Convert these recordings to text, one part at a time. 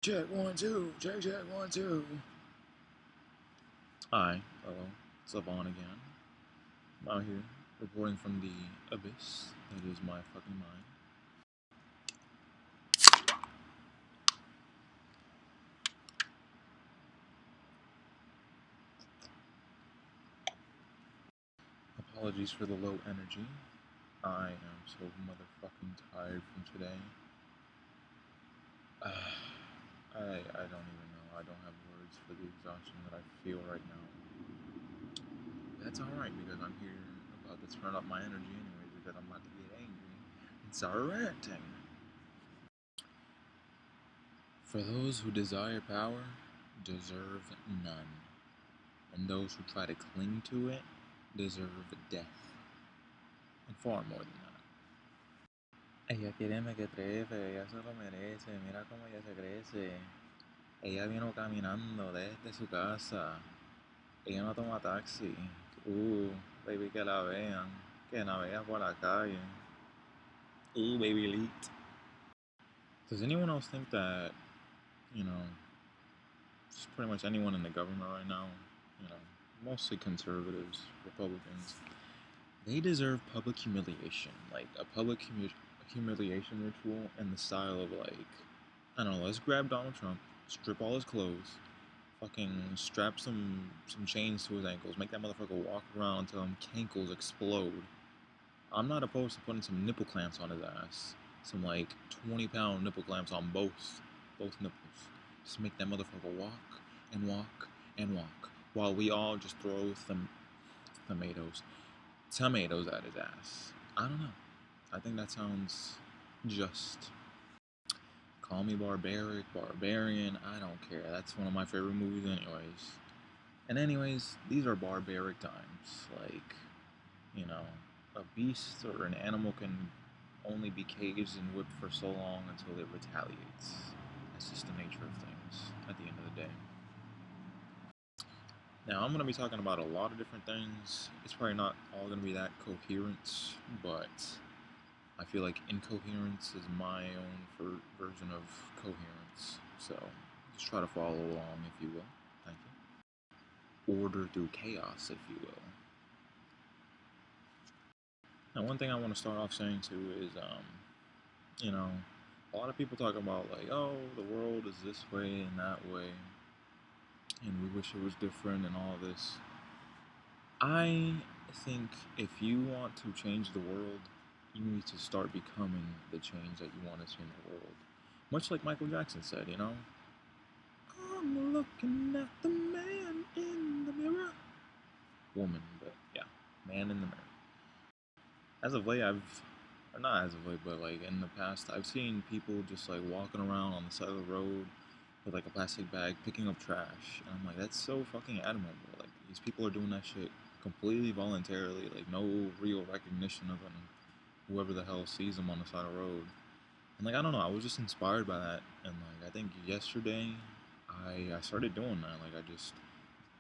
Check 1 2. Check 1 2. Hi, hello, it's Yvonne again. I'm out here reporting from the abyss that is my fucking mind. Apologies for the low energy. I am so motherfucking tired from today. I don't even know. I don't have words for the exhaustion that I feel right now. That's alright because I'm here about to turn up my energy anyway because I'm about to get angry and start ranting. For those who desire power, deserve none. And those who try to cling to it deserve death. And far more than that. Ella quiere que trepe, ella se lo merece, mira cómo ella se crece. Ella vino caminando desde su casa. Ella no toma taxi. Baby, que la vean por la calle. Baby leaked. Does anyone else think that, just pretty much anyone in the government right now, mostly conservatives, Republicans, they deserve public humiliation, like a public humiliation ritual in the style of I don't know, let's grab Donald Trump, strip all his clothes, fucking strap some chains to his ankles, make that motherfucker walk around until his cankles explode. I'm not opposed to putting some nipple clamps on his ass, some 20-pound nipple clamps on both nipples. Just make that motherfucker walk and walk and walk while we all just throw tomatoes at his ass. I don't know. I think that sounds just. Call me barbaric, barbarian, I don't care. That's one of my favorite movies anyways. And anyways, these are barbaric times. A beast or an animal can only be caged and whipped for so long until it retaliates. That's just the nature of things at the end of the day. Now, I'm going to be talking about a lot of different things. It's probably not all going to be that coherent, but I feel like incoherence is my own version of coherence. So, just try to follow along, if you will. Thank you. Order through chaos, if you will. Now, one thing I want to start off saying too is, a lot of people talk about oh, the world is this way and that way, and we wish it was different and all this. I think if you want to change the world, you need to start becoming the change that you want to see in the world. Much like Michael Jackson said, I'm looking at the man in the mirror. Woman, but yeah, man in the mirror. As of late, not as of late, but in the past, I've seen people just walking around on the side of the road with a plastic bag picking up trash. And I'm like, that's so fucking admirable. These people are doing that shit completely voluntarily, no real recognition of them. Whoever the hell sees them on the side of the road. And I don't know, I was just inspired by that. And I think yesterday I started doing that. I just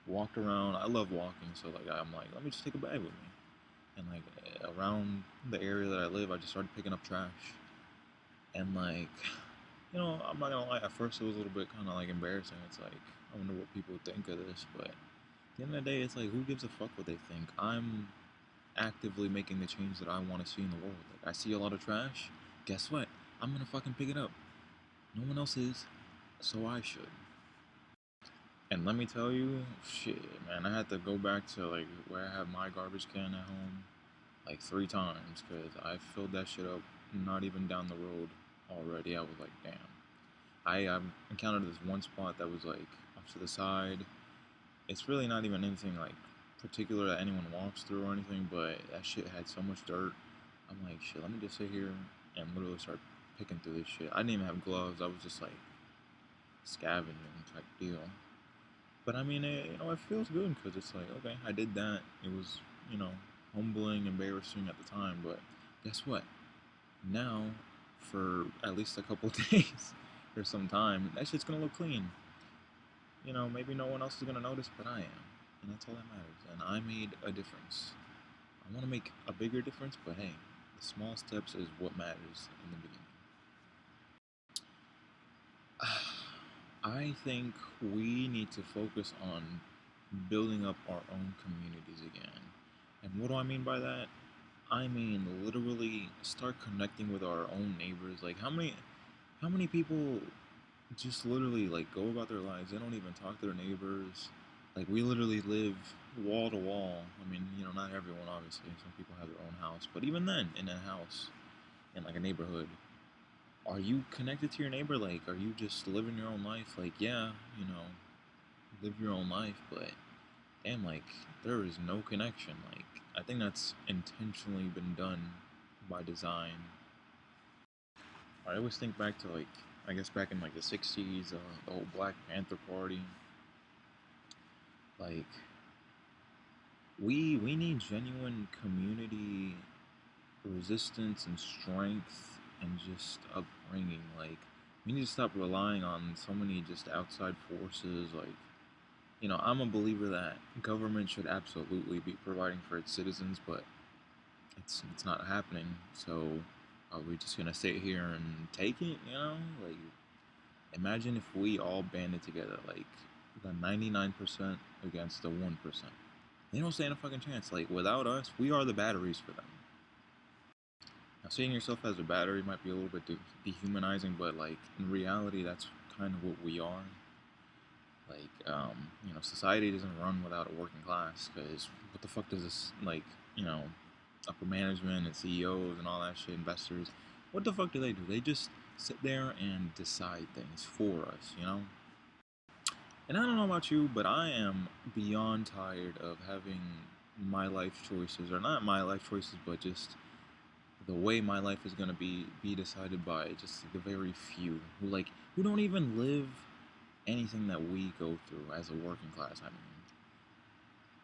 walked around. I love walking, so I'm like, let me just take a bag with me. And around the area that I live, I just started picking up trash. And I'm not gonna lie, at first it was a little bit kind of embarrassing. It's I wonder what people think of this, but at the end of the day, it's who gives a fuck what they think? I'm actively making the change that I want to see in the world. I see a lot of trash, guess what? I'm gonna fucking pick it up. No one else is, so I should. And let me tell you, shit, man, I had to go back to where I have my garbage can at home 3 times because I filled that shit up not even down the road already. I was like, damn. I've encountered this one spot that was off to the side. It's really not even anything particular that anyone walks through or anything, but that shit had so much dirt. I'm like, shit, let me just sit here and literally start picking through this shit. I didn't even have gloves. I was just scavenging type deal. But I mean, it feels good because it's okay, I did that. It was, humbling, embarrassing at the time, but guess what? Now, for at least a couple days or some time, that shit's gonna look clean. Maybe no one else is gonna notice, but I am. And that's all that matters. And I made a difference. I want to make a bigger difference, but hey, the small steps is what matters in the beginning. I think we need to focus on building up our own communities again. And what do I mean by that? I mean literally start connecting with our own neighbors. Like how many people just literally like go about their lives. They don't even talk to their neighbors. Like we literally live wall to wall. I mean, not everyone obviously. Some people have their own house, but even then, in a house, in like a neighborhood, are you connected to your neighbor? Like, are you just living your own life? Like, yeah, live your own life, but damn, like there is no connection. Like, I think that's intentionally been done by design. I always think back to like, I guess back in like the '60s, the whole Black Panther Party. Like, we need genuine community resistance and strength and just upbringing. Like, we need to stop relying on so many just outside forces. Like, I'm a believer that government should absolutely be providing for its citizens, but it's not happening. So are we just gonna sit here and take it? Like, imagine if we all banded together, like the 99% against the 1%. They don't stand a fucking chance. Like, without us, we are the batteries for them. Now, seeing yourself as a battery might be a little bit dehumanizing, but like in reality, that's kind of what we are. Like, society doesn't run without a working class. Because what the fuck does this, like, upper management and CEOs and all that shit, investors, what the fuck do? They just sit there and decide things for us. And I don't know about you, but I am beyond tired of having my life choices, or not my life choices, but just the way my life is gonna be decided by just the very few who don't even live anything that we go through as a working class. I mean,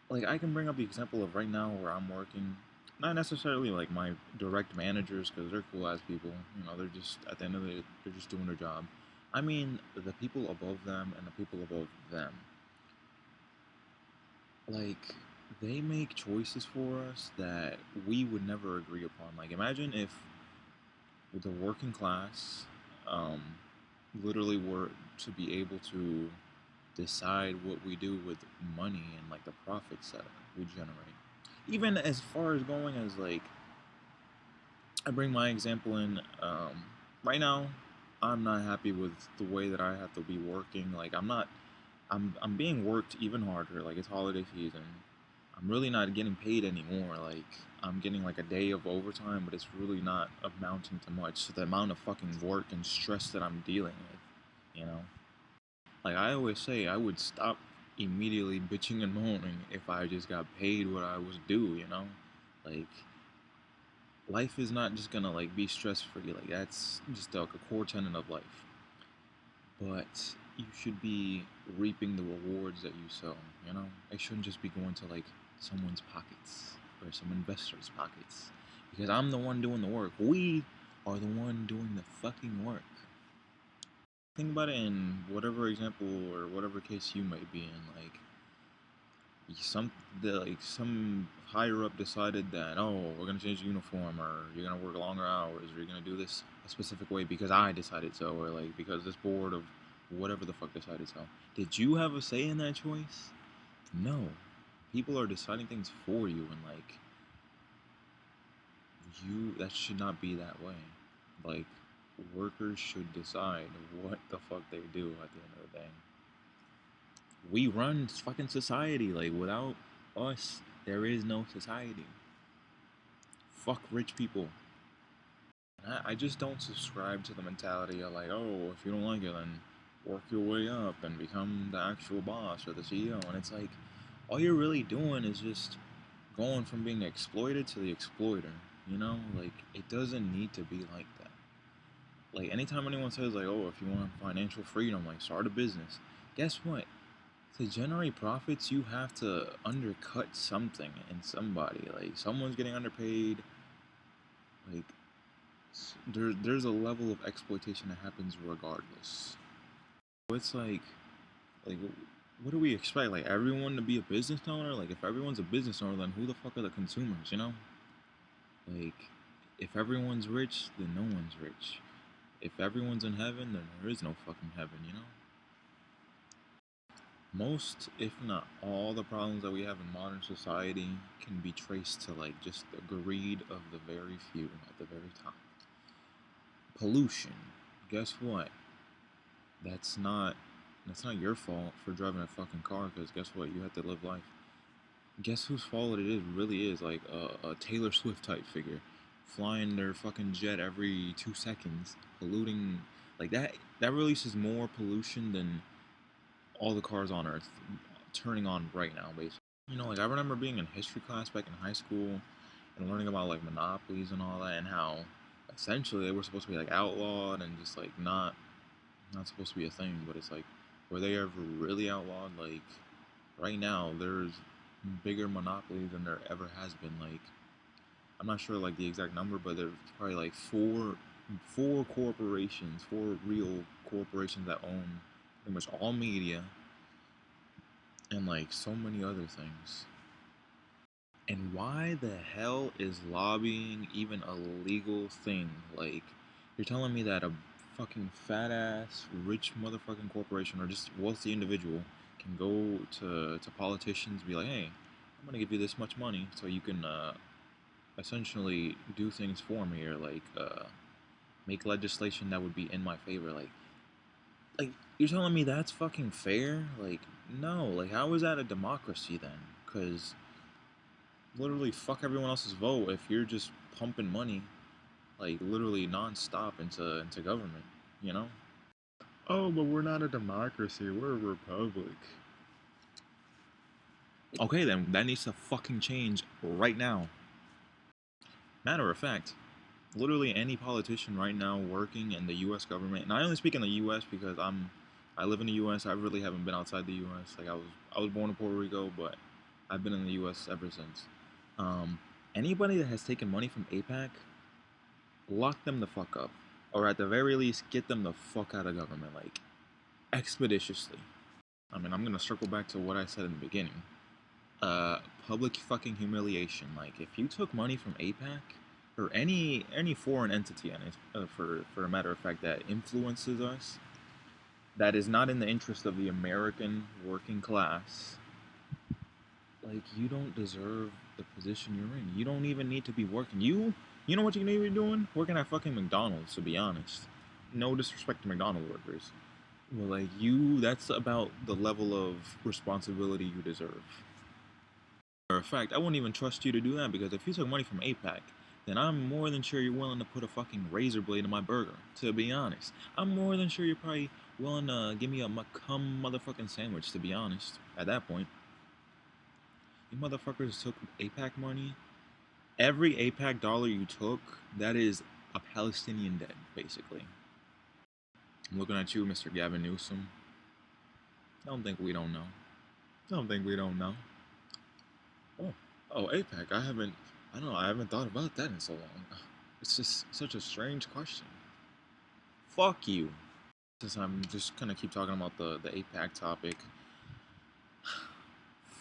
like I can bring up the example of right now where I'm working. Not necessarily like my direct managers because they're cool ass people. They're just at the end of the day, they're just doing their job. I mean, the people above them and the people above them. Like, they make choices for us that we would never agree upon. Like, imagine if the working class um, literally were to be able to decide what we do with money and like the profits that we generate. Even as far as going as like, I bring my example in. Right now, I'm not happy with the way that I have to be working. Like, I'm not. I'm being worked even harder. Like, it's holiday season. I'm really not getting paid anymore. Like, I'm getting like a day of overtime, but it's really not amounting to much. So the amount of fucking work and stress that I'm dealing with, you know. Like I always say, I would stop immediately bitching and moaning if I just got paid what I was due. Like, life is not just gonna like be stress free. Like, that's just like a core tenet of life. But you should be reaping the rewards that you sow. It shouldn't just be going to like someone's pockets or some investor's pockets. Because I'm the one doing the work. We are the one doing the fucking work. Think about it in whatever example or whatever case you might be in. Like, some higher up decided that, oh, we're gonna change the uniform, or you're gonna work longer hours, or you're gonna do this a specific way because I decided so, or like because this board of whatever the fuck decided so. Did you have a say in that choice? No. People are deciding things for you, and like that should not be that way. Like, workers should decide what the fuck they do at the end of the day. We run fucking society. Like, without us, there is no society. Fuck rich people. I just don't subscribe to the mentality of like, oh, if you don't like it, then work your way up and become the actual boss or the CEO. And it's like, all you're really doing is just going from being exploited to the exploiter. Like, it doesn't need to be like that. Like, anytime anyone says like, oh, if you want financial freedom, like start a business. Guess what? To generate profits, you have to undercut something in somebody. Like, someone's getting underpaid. Like, there's a level of exploitation that happens regardless. So it's like, what do we expect? Like, everyone to be a business owner? Like, if everyone's a business owner, then who the fuck are the consumers? Like, if everyone's rich, then no one's rich. If everyone's in heaven, then there is no fucking heaven. most, if not all, the problems that we have in modern society can be traced to like just the greed of the very few at the very top. Pollution. Guess what? That's not that's not your fault for driving a fucking car, because guess what? You have to live life. Guess whose fault it is? Really is like a Taylor Swift type figure, flying their fucking jet every 2 seconds, polluting like that. That releases more pollution than all the cars on Earth turning on right now, basically. Like I remember being in history class back in high school and learning about like monopolies and all that, and how essentially they were supposed to be like outlawed and just like not supposed to be a thing. But it's like, were they ever really outlawed? Like right now, there's bigger monopolies than there ever has been. Like I'm not sure like the exact number, but there's probably like four corporations, four real corporations that own pretty much all media and like so many other things. And why the hell is lobbying even a legal thing? Like, you're telling me that a fucking fat ass rich motherfucking corporation or just wealthy individual can go to politicians and be like, hey, I'm gonna give you this much money so you can essentially do things for me, or like make legislation that would be in my favor. Like you're telling me that's fucking fair? Like, no. Like, how is that a democracy then? Because literally fuck everyone else's vote if you're just pumping money like literally non-stop into government, you know? Oh, but we're not a democracy, we're a republic. Okay, then that needs to fucking change right now. Matter of fact, literally any politician right now working in the US government, and I only speak in the US because I live in the US. I really haven't been outside the US. Like I was born in Puerto Rico, but I've been in the US ever since. um Anybody that has taken money from APAC, lock them the fuck up, or at the very least, get them the fuck out of government, like expeditiously. I mean, I'm gonna circle back to what I said in the beginning. Public fucking humiliation. Like, if you took money from APAC or any foreign entity, and for a matter of fact that influences us, that is not in the interest of the American working class, like, you don't deserve the position you're in. You don't even need to be working. You know what you need to be doing? Working at fucking McDonald's, to be honest. No disrespect to McDonald's workers. Well, like, that's about the level of responsibility you deserve. Matter of fact, I wouldn't even trust you to do that, because if you took money from APAC, then I'm more than sure you're willing to put a fucking razor blade in my burger, to be honest. I'm more than sure you're probably willing to give me a McCum motherfucking sandwich, to be honest, at that point. You motherfuckers took APAC money. Every APAC dollar you took, that is a Palestinian dead, basically. I'm looking at you, Mr. Gavin Newsom. Don't think we don't know. Don't think we don't know. Oh, APAC. I don't know. I haven't thought about that in so long. It's just such a strange question. Fuck you. Since I'm just gonna keep talking about the APAC topic.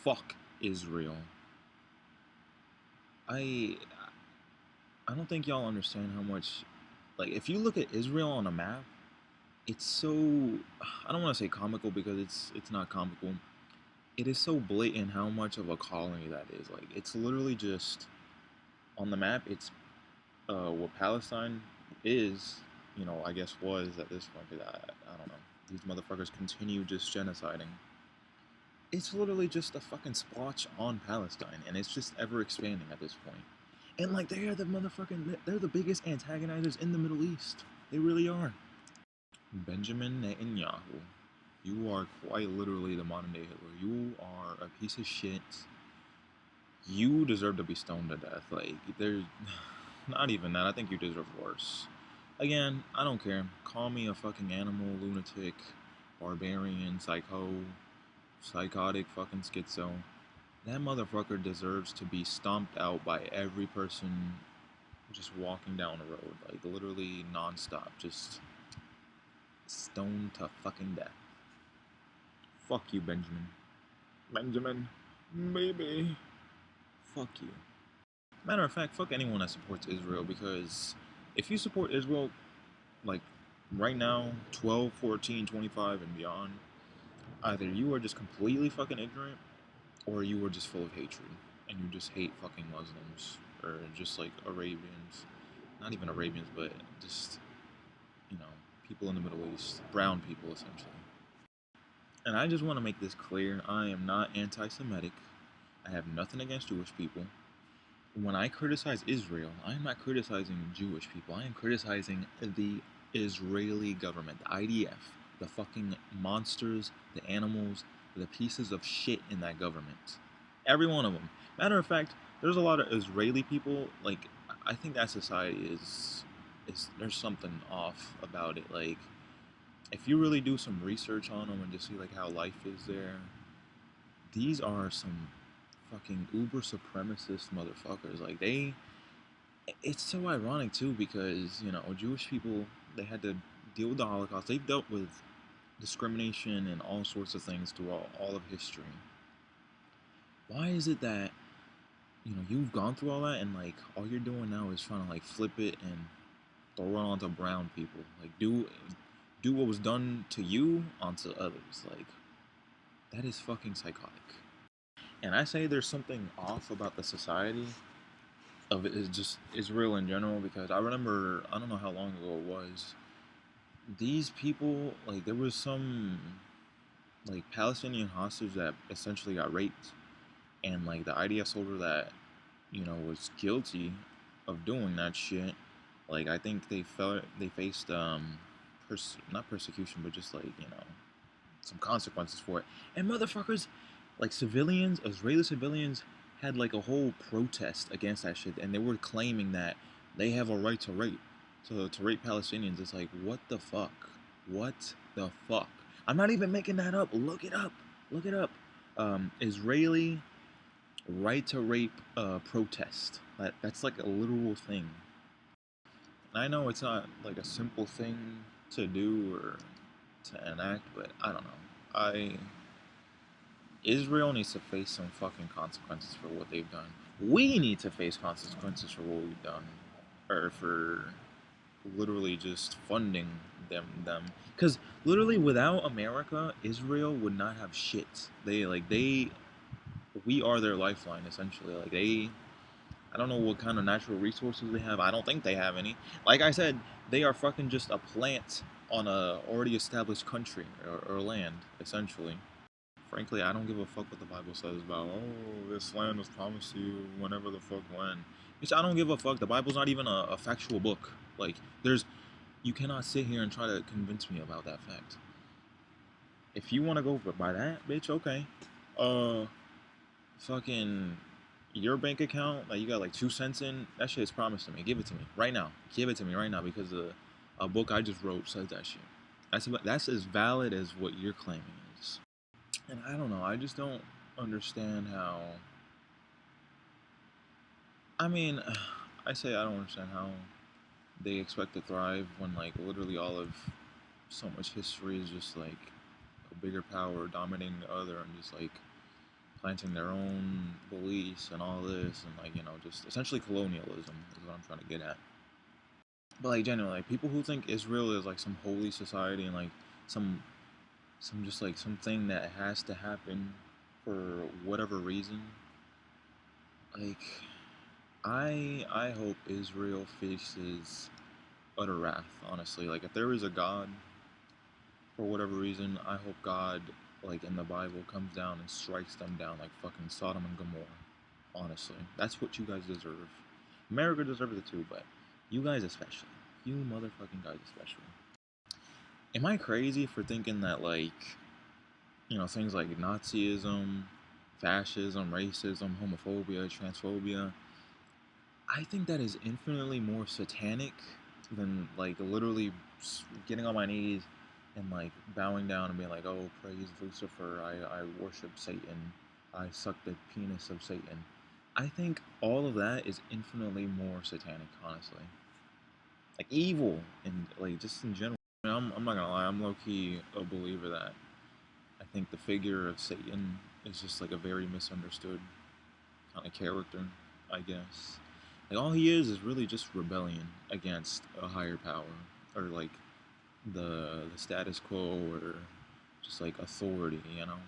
Fuck Israel. I I don't think y'all understand how much, like, if you look at Israel on a map, it's so, I don't want to say comical, because it's not comical. It is so blatant how much of a colony that is. Like, it's literally just on the map. It's what Palestine is. I guess was at this point. 'Cause I don't know. These motherfuckers continue just genociding. It's literally just a fucking splotch on Palestine, and it's just ever expanding at this point. And like, they're the biggest antagonizers in the Middle East. They really are. Benjamin Netanyahu, you are quite literally the modern day Hitler. You are a piece of shit. You deserve to be stoned to death. Like, there's not even that. I think you deserve worse. Again, I don't care. Call me a fucking animal, lunatic, barbarian, psychotic, fucking schizo. That motherfucker deserves to be stomped out by every person just walking down the road. Like, literally non-stop. Just stoned to fucking death. Fuck you, Benjamin. Benjamin, baby. Fuck you. Matter of fact, fuck anyone that supports Israel, because if you support Israel, like, right now, 12, 14, 25, and beyond, Either you are just completely fucking ignorant, or you are just full of hatred, and you just hate fucking Muslims, or just like Arabians. Not even Arabians, but just, you know, people in the Middle East, brown people essentially. And I just want to make this clear, I am not anti Semitic. I have nothing against Jewish people. When I criticize Israel, I am not criticizing Jewish people. I am criticizing the Israeli government, the IDF, the fucking monsters, the animals, the pieces of shit in that government. Every one of them. Matter of fact, there's a lot of Israeli people. Like, I think that society is there's something off about it. Like, if you really do some research on them and just see like how life is there, these are some fucking uber supremacist motherfuckers. Like it's so ironic too because Jewish people, they had to deal with the Holocaust. They've dealt with discrimination and all sorts of things throughout all of history. Why is it that you've gone through all that and like all you're doing now is trying to like flip it and throw it onto brown people? Like do what was done to you onto others. Like that is fucking psychotic. And I say there's something off about the society of it is just Israel in general because I remember, I don't know how long ago it was, these people, like there was some like Palestinian hostage that essentially got raped, and like the IDF soldier that was guilty of doing that shit, like I think they faced not persecution but just like some consequences for it. And motherfuckers, like civilians, Israeli civilians, had like a whole protest against that shit, and they were claiming that they have a right to rape, to rape Palestinians. It's like, what the fuck? What the fuck? I'm not even making that up. Look it up. Look it up. Israeli right to rape protest. That's like a literal thing. And I know it's not like a simple thing to do or to enact, but I don't know. Israel needs to face some fucking consequences for what they've done. We need to face consequences for what we've done, or for literally just funding them. Because literally, without America, Israel would not have shit. We are their lifeline essentially. I don't know what kind of natural resources they have. I don't think they have any. Like I said, they are fucking just a plant on a already established country or land essentially. Frankly, I don't give a fuck what the Bible says about, oh, this land was promised to you whenever the fuck when. Bitch, I don't give a fuck. The Bible's not even a factual book. Like, you cannot sit here and try to convince me about that fact. If you want to go by that, bitch, okay. Fucking, your bank account that you got like 2 cents in, that shit is promised to me. Give it to me right now. Give it to me right now because a book I just wrote says that shit. That's as valid as what you're claiming is. And I don't know, I just don't understand how. I mean, I say I don't understand how they expect to thrive when, like, literally all of so much history is just like a bigger power dominating the other and just like planting their own beliefs and all this and like, just essentially colonialism is what I'm trying to get at. But like, genuinely, like, people who think Israel is like some holy society and like some just like something that has to happen for whatever reason. Like, I hope Israel faces utter wrath, honestly. Like, if there is a God, for whatever reason, I hope God, like in the Bible, comes down and strikes them down like fucking Sodom and Gomorrah. Honestly, that's what you guys deserve. America deserves it too, but you guys especially. You motherfucking guys especially. Am I crazy for thinking that, like, things like Nazism, fascism, racism, homophobia, transphobia, I think that is infinitely more satanic than like literally getting on my knees and like bowing down and being like, oh, praise Lucifer, I worship Satan, I suck the penis of Satan. I think all of that is infinitely more satanic, honestly. Like evil and like just in general. I mean, I'm not gonna lie, I'm low-key a believer that I think the figure of Satan is just like a very misunderstood kind of character, I guess. Like, all he is really just rebellion against a higher power, or like the status quo, or just like authority, you know.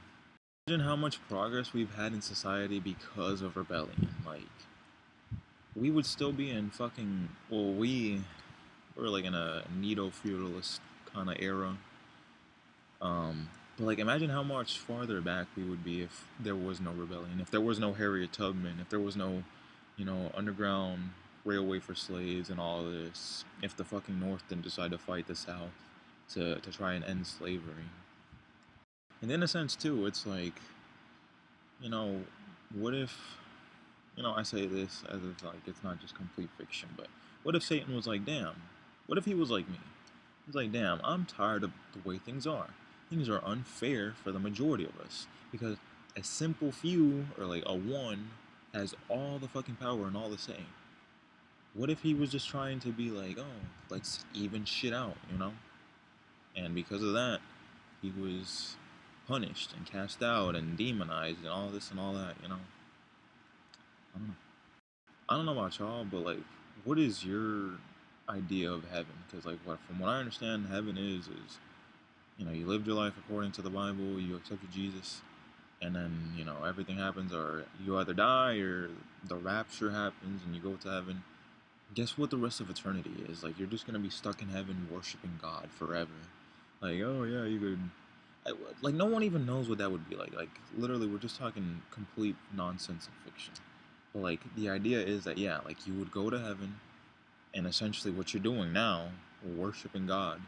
Imagine how much progress we've had in society because of rebellion. Like, we would still be in fucking, well, we're like in a neo-feudalist kind of era. But like, imagine how much farther back we would be if there was no rebellion, if there was no Harriet Tubman, if there was no, underground railway for slaves and all of this, if the fucking North didn't decide to fight the South to try and end slavery. And in a sense, too, it's like, you know, what if, I say this as if like it's not just complete fiction, but what if Satan was like, damn, what if he was like me? He's like, damn, I'm tired of the way things are. Things are unfair for the majority of us because a simple few or like a one has all the fucking power and all the say. What if he was just trying to be like, oh, let's even shit out, you know? And because of that, he was punished and cast out and demonized and all this and all that, you know? I don't know. I don't know about y'all, but like, what is your idea of heaven? Because like, from what I understand, heaven is you lived your life according to the Bible, you accepted Jesus, and then everything happens, or you either die or the rapture happens and you go to heaven. Guess what the rest of eternity is? Like, you're just gonna be stuck in heaven worshiping God forever. Like, oh yeah, you could. Like, no one even knows what that would be like. Like, literally, we're just talking complete nonsense and fiction. But like, the idea is that yeah, like you would go to heaven, and essentially what you're doing now, worshiping God,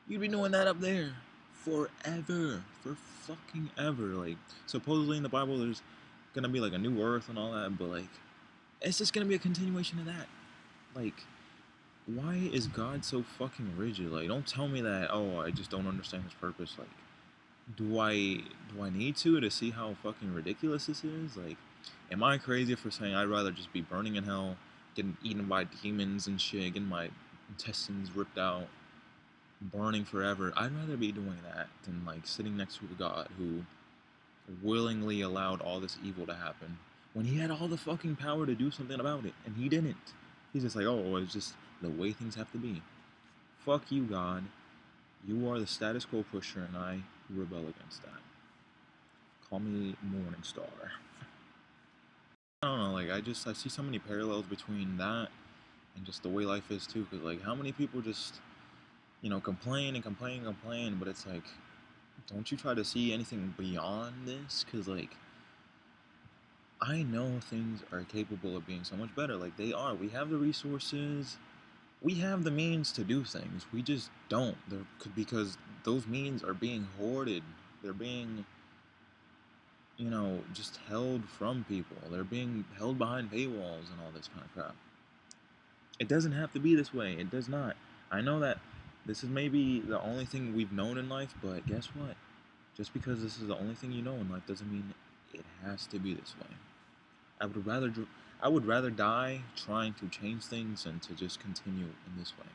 you'd be doing that up there forever, for fucking ever. Like, supposedly in the Bible, there's gonna be like a new earth and all that, but like, it's just gonna be a continuation of that. Like, why is God so fucking rigid? Like, don't tell me that. Oh, I just don't understand His purpose. Like, do I need to see how fucking ridiculous this is? Like, am I crazy for saying I'd rather just be burning in hell, getting eaten by demons and shit, getting my intestines ripped out, burning forever? I'd rather be doing that than like sitting next to a God who willingly allowed all this evil to happen when He had all the fucking power to do something about it, and He didn't. He's just like, oh, it's just the way things have to be. Fuck you, God. You are the status quo pusher, and I rebel against that. Call me Morning Star. I don't know, like, I see so many parallels between that and just the way life is too. Because like, how many people just complain and complain and complain, but it's like, don't you try to see anything beyond this? Because like, I know things are capable of being so much better. Like, they are. We have the resources. We have the means to do things. We just don't. Because those means are being hoarded. They're being just held from people. They're being held behind paywalls and all this kind of crap. It doesn't have to be this way. It does not. I know that this is maybe the only thing we've known in life, but guess what? Just because this is the only thing you know in life doesn't mean it has to be this way. I would rather die trying to change things than to just continue in this way.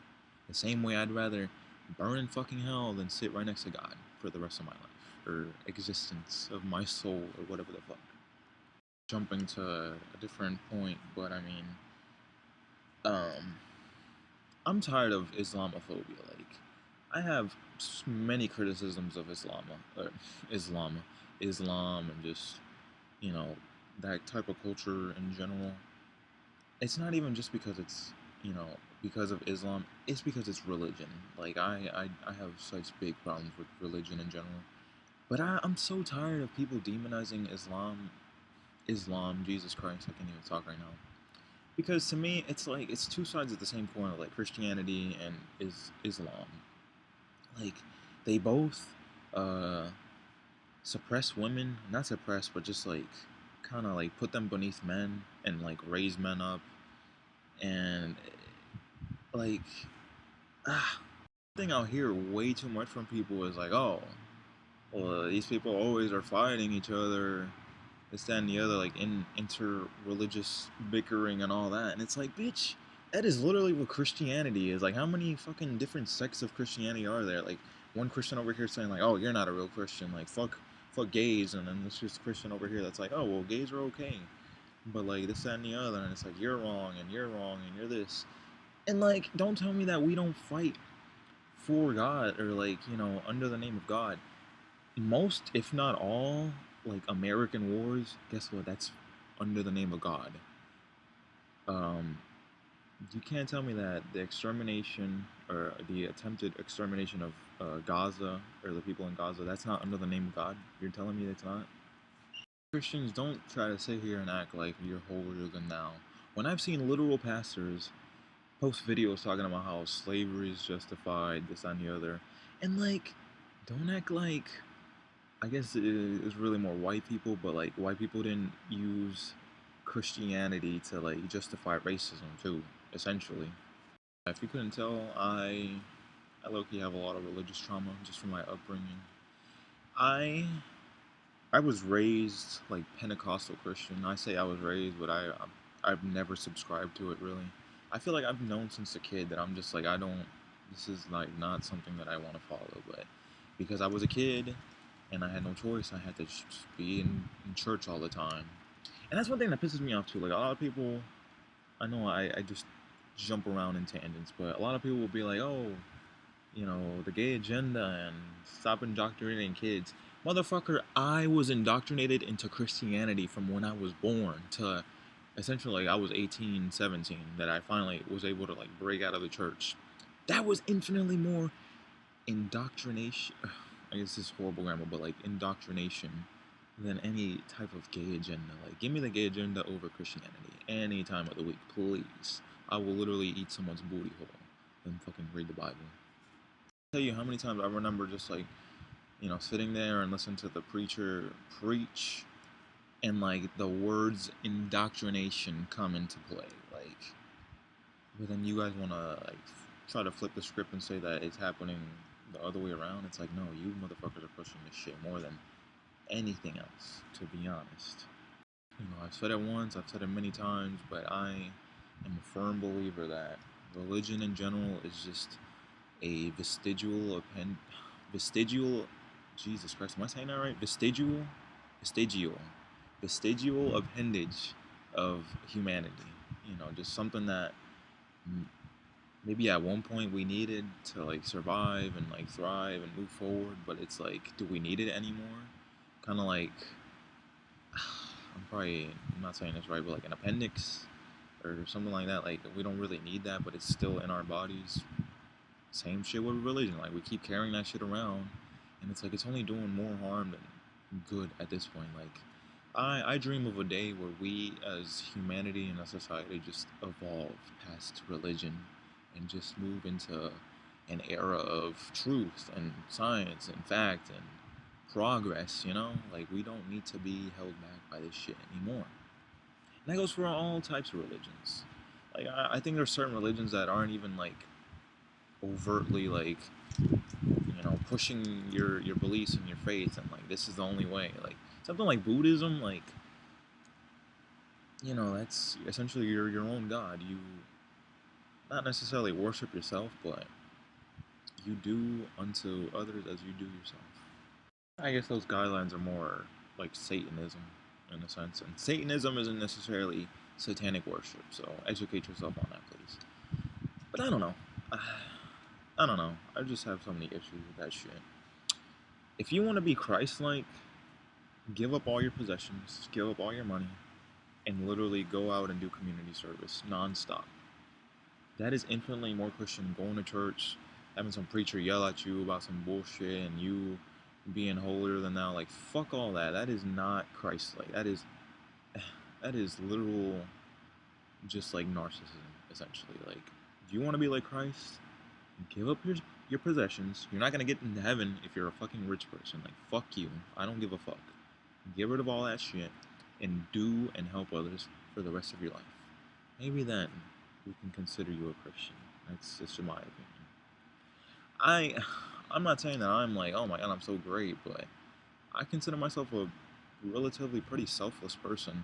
The same way I'd rather burn in fucking hell than sit right next to God for the rest of my life, or existence of my soul, or whatever the fuck. Jumping to a different point, but I mean, um, I'm tired of Islamophobia. Like, I have many criticisms of Islam, and just that type of culture in general. It's not even just because it's you know because of Islam. It's because it's religion. Like, I have such big problems with religion in general. But I'm so tired of people demonizing Islam, Jesus Christ. I can't even talk right now. Because to me, it's like it's two sides of the same coin, like Christianity and Islam. Like, they both uh, suppress women, not suppress, but just like kind of like put them beneath men and like raise men up, and like thing I'll hear way too much from people is like, oh, well, these people always are fighting each other, this, that, and the other, like in inter-religious bickering and all that. And it's like, bitch, that is literally what Christianity is. Like, how many fucking different sects of Christianity are there? Like, one Christian over here saying like, oh, you're not a real Christian, like fuck gays, and then there's just Christian over here that's like, oh, well, gays are okay, but like this, that, and the other, and it's like, you're wrong and you're wrong and you're this. And like, don't tell me that we don't fight for God, or like, under the name of God. most, if not all, like American wars, guess what? That's under the name of God. Um, you can't tell me that the extermination or the attempted extermination of Gaza or the people in Gaza, that's not under the name of God. You're telling me it's not? Christians, don't try to sit here and act like you're holier than thou. When I've seen literal pastors post videos talking about how slavery is justified, this and the other, and like, don't act like, I guess it's really more white people, but like white people didn't use Christianity to like justify racism too, essentially. If you couldn't tell, I low-key have a lot of religious trauma just from my upbringing. I I was raised like Pentecostal Christian. I say I was raised, but I've never subscribed to it really. I feel like I've known since a kid that I'm just like I don't. This is like not something that I want to follow, but because I was a kid and I had no choice, I had to just be in church all the time. And that's one thing that pisses me off too. Like a lot of people, I know I just jump around in tangents, but a lot of people will be like, oh, the gay agenda and stop indoctrinating kids. Motherfucker, I was indoctrinated into Christianity from when I was born to essentially like I was 18, 17 that I finally was able to like break out of the church. That was infinitely more indoctrination. I guess this is horrible grammar, but like indoctrination than any type of gay agenda. Like, give me the gay agenda over Christianity any time of the week, please. I will literally eat someone's booty hole and fucking read the Bible. Tell you how many times I remember just like, sitting there and listening to the preacher preach and like the words indoctrination come into play. Like, but then you guys want to like try to flip the script and say that it's happening the other way around. It's like, no, you motherfuckers are pushing this shit more than anything else, to be honest. I've said it once, I've said it many times, but I am a firm believer that religion in general is just a vestigial, Jesus Christ, am I saying that right? Vestigial, vestigial appendage of humanity. Just something that maybe at one point we needed to like survive and like thrive and move forward, but it's like, do we need it anymore? Kind of like, I'm not saying this right, but like an appendix or something like that. Like, we don't really need that, but it's still in our bodies. Same shit with religion. Like, we keep carrying that shit around, and it's like it's only doing more harm than good at this point. Like, I dream of a day where we as humanity and a society just evolve past religion and just move into an era of truth and science and fact and progress, Like, we don't need to be held back by this shit anymore. And that goes for all types of religions. Like, I think there's certain religions that aren't even like overtly like pushing your beliefs and your faith and like this is the only way. Like something like Buddhism, like that's essentially your own god. You not necessarily worship yourself, but you do unto others as you do yourself. I guess those guidelines are more like Satanism in a sense, and Satanism isn't necessarily satanic worship, so educate yourself on that, please. But I don't know. I don't know. I just have so many issues with that shit. If you want to be Christ-like, give up all your possessions, give up all your money, and literally go out and do community service nonstop. That is infinitely more Christian than going to church, having some preacher yell at you about some bullshit, and you being holier than thou. Like, fuck all that. That is not Christ-like. That is literal, just like narcissism, essentially. Like, if you want to be like Christ, give up your possessions. You're not gonna get into heaven if you're a fucking rich person. Like, fuck you. I don't give a fuck. Get rid of all that shit and do and help others for the rest of your life. Maybe then we can consider you a Christian. That's just my opinion. I'm not saying that I'm like, oh my god, I'm so great, but I consider myself a relatively pretty selfless person.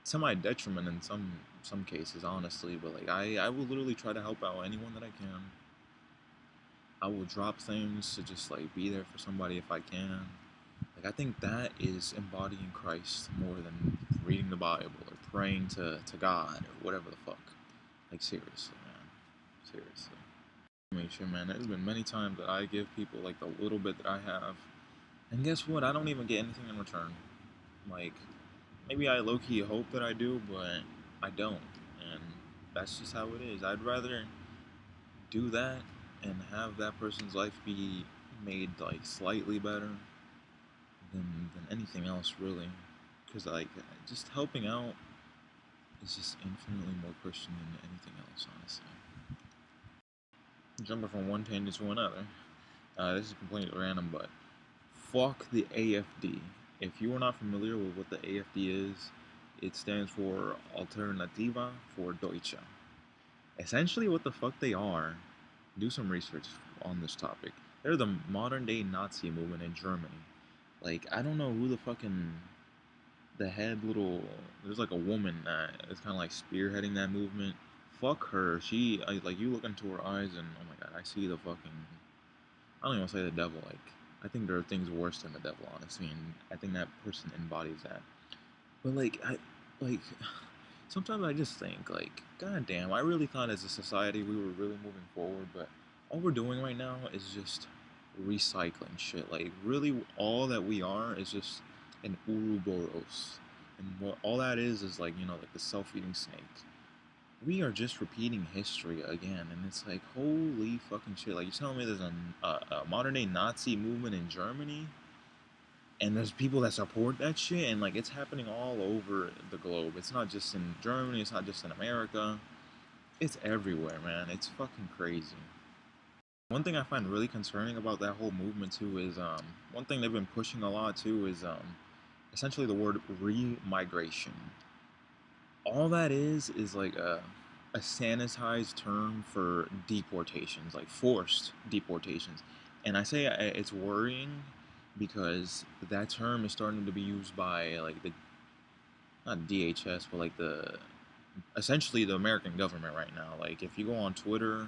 To my detriment in some cases, honestly, but like I will literally try to help out anyone that I can. I will drop things to just like be there for somebody if I can. Like, I think that is embodying Christ more than reading the Bible or praying to God or whatever the fuck. Like, seriously, man. Seriously. I mean, shit, man, there's been many times that I give people like the little bit that I have And guess what? I don't even get anything in return. Like, maybe I low-key hope that I do, but I don't. And that's just how it is. I'd rather do that and have that person's life be made like slightly better than anything else, really. Because like just helping out is just infinitely more Christian than anything else, honestly. Jumping from one tangent to another. This is completely random, but fuck the AFD. If you are not familiar with what the AFD is, it stands for Alternativa for Deutsche. Essentially, what the fuck they are, do some research on this topic. They're the modern day Nazi movement in Germany. Like, I don't know who the fucking the head little. There's like a woman that is kind of like spearheading that movement. Fuck her. Like you look into her eyes and oh my god, I see the fucking. I don't even want to say the devil. Like I think there are things worse than the devil, honestly, and I think that person embodies that. But like sometimes I just think like, god damn, I really thought as a society we were really moving forward, but all we're doing right now is just recycling shit. Like really, all that we are is just an Ouroboros, and what all that is like like the self-eating snake. We are just repeating history again, and it's like holy fucking shit. Like you're telling me there's a modern day Nazi movement in Germany, and there's people that support that shit, and like it's happening all over the globe. It's not just in Germany, it's not just in America, it's everywhere, man. It's fucking crazy. One thing I find really concerning about that whole movement too is one thing they've been pushing a lot too is essentially the word remigration. All that is like a sanitized term for deportations, like forced deportations. And I say it's worrying because that term is starting to be used by like the not DHS, but like the essentially the American government right now. Like if you go on Twitter,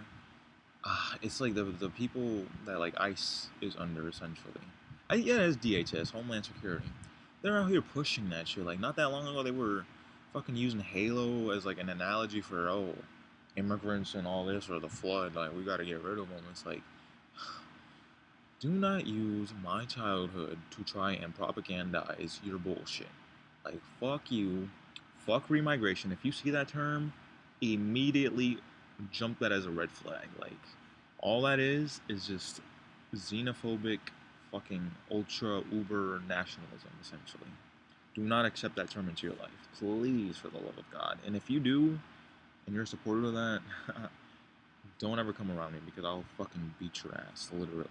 it's like the people that like ICE is under essentially. Yeah, it's DHS, Homeland Security. They're out here pushing that shit. Like not that long ago, they were fucking using Halo as like an analogy for immigrants and all this or the flood. Like we got to get rid of them. It's like do not use my childhood to try and propagandize your bullshit. Like, fuck you. Fuck remigration. If you see that term, immediately jump that as a red flag. Like, all that is just xenophobic, fucking ultra uber nationalism, essentially. Do not accept that term into your life. Please, for the love of God. And if you do, and you're a supporter of that, don't ever come around me because I'll fucking beat your ass, literally.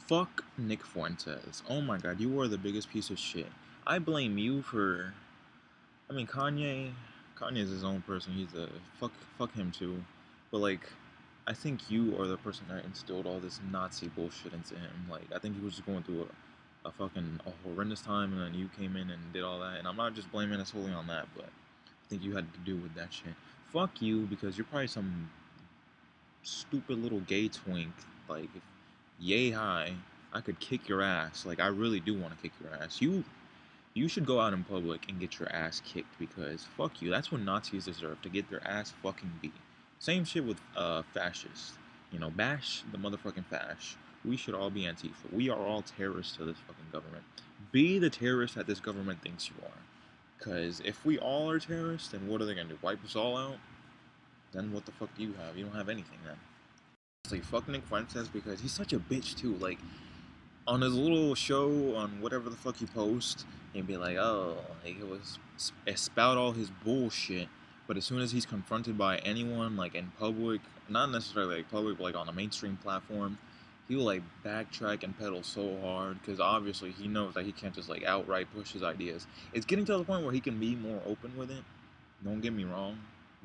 Fuck Nick Fuentes. Oh my god, you are the biggest piece of shit. I blame you for. I mean, Kanye. Kanye is his own person. He's a fuck him too. But like, I think you are the person that instilled all this Nazi bullshit into him. Like, I think he was just going through a horrendous time, and then you came in and did all that. And I'm not just blaming it solely on that, but I think you had to do with that shit. Fuck you because you're probably some stupid little gay twink. Like, if yay high, I could kick your ass. Like, I really do want to kick your ass. You should go out in public and get your ass kicked because fuck you. That's what Nazis deserve, to get their ass fucking beat. Same shit with fascists. Bash the motherfucking fash. We should all be Antifa. We are all terrorists to this fucking government. Be the terrorist that this government thinks you are. Because if we all are terrorists, then what are they going to do? Wipe us all out? Then what the fuck do you have? You don't have anything then. It's like fuck Nick Fuentes because he's such a bitch too. Like on his little show on whatever the fuck he posts, he'd be like, oh, like it spout all his bullshit. But as soon as he's confronted by anyone like in public, not necessarily like public, but like on a mainstream platform, he will like backtrack and pedal so hard because obviously he knows that he can't just like outright push his ideas. It's getting to the point where he can be more open with it. Don't get me wrong,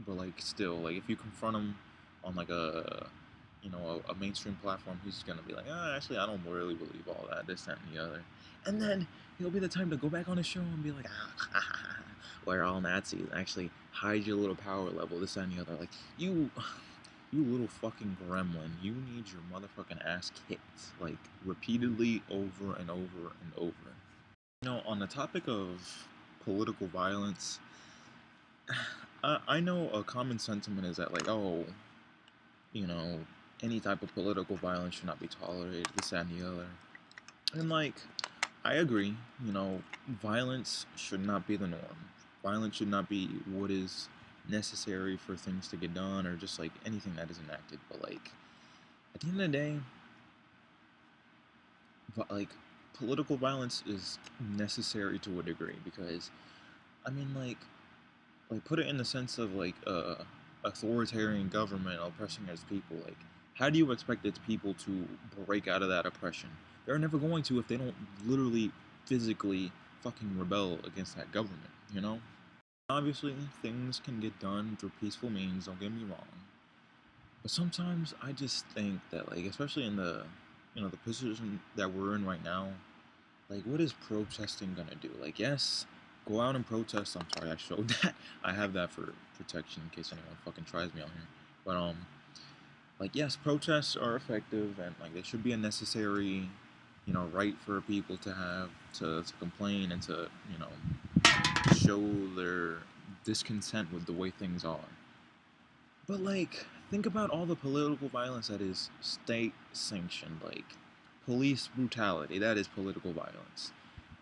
but like still, like if you confront him on like a mainstream platform, he's gonna be like, actually, I don't really believe all that, this, that, and the other. And then he'll be the time to go back on his show and be like, we're all Nazis. Actually, hide your little power level, this, that, and the other. Like, you little fucking gremlin, you need your motherfucking ass kicked, like, repeatedly over and over and over. On the topic of political violence, I know a common sentiment is that, like, oh, you know, any type of political violence should not be tolerated, this, that, and the other. And like, I agree, you know, violence should not be the norm. Violence should not be what is necessary for things to get done or just like anything that is enacted. But like, at the end of the day, like, political violence is necessary to a degree because, I mean, like put it in the sense of like authoritarian government oppressing its people. Like, how do you expect its people to break out of that oppression? They're never going to if they don't literally physically fucking rebel against that government, you know? Obviously things can get done through peaceful means, don't get me wrong, but sometimes I just think that, like, especially in the, you know, the position that we're in right now, like, what is protesting gonna do? Like, yes, go out and protest. I'm sorry, I showed that. I have that for protection in case anyone fucking tries me out here. But like, yes, protests are effective and like they should be a necessary, you know, right for people to have to complain and to, you know, show their discontent with the way things are. But like, think about all the political violence that is state sanctioned, like police brutality. That is political violence.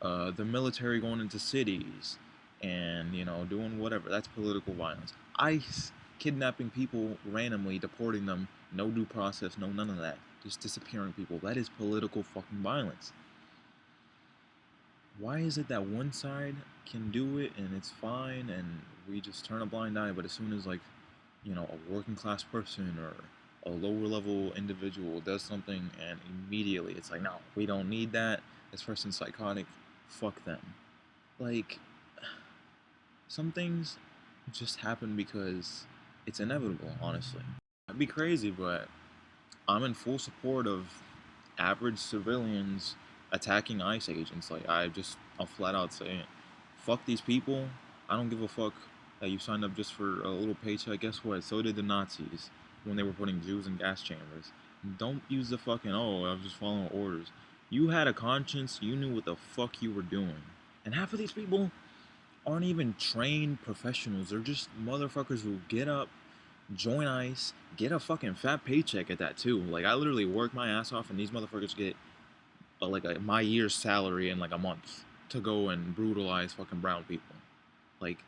The military going into cities and, you know, doing whatever. That's political violence. ICE kidnapping people randomly, deporting them, no due process, no none of that. Just disappearing people. That is political fucking violence. Why is it that one side can do it and it's fine and we just turn a blind eye, but as soon as, like, you know, a working class person or a lower level individual does something and immediately it's like, no, we don't need that, this person's psychotic, fuck them. Like, some things just happen because it's inevitable, honestly. I'd be crazy, but I'm in full support of average civilians attacking ICE agents. Like, I'll flat out say it. Fuck these people. I don't give a fuck that you signed up just for a little paycheck. Guess what? So did the Nazis when they were putting Jews in gas chambers. Don't use the fucking, oh, I was just following orders. You had a conscience. You knew what the fuck you were doing. And half of these people aren't even trained professionals. They're just motherfuckers who get up, join ICE, get a fucking fat paycheck at that too. Like, I literally work my ass off, and these motherfuckers get my year's salary in like a month to go and brutalize fucking brown people. Like,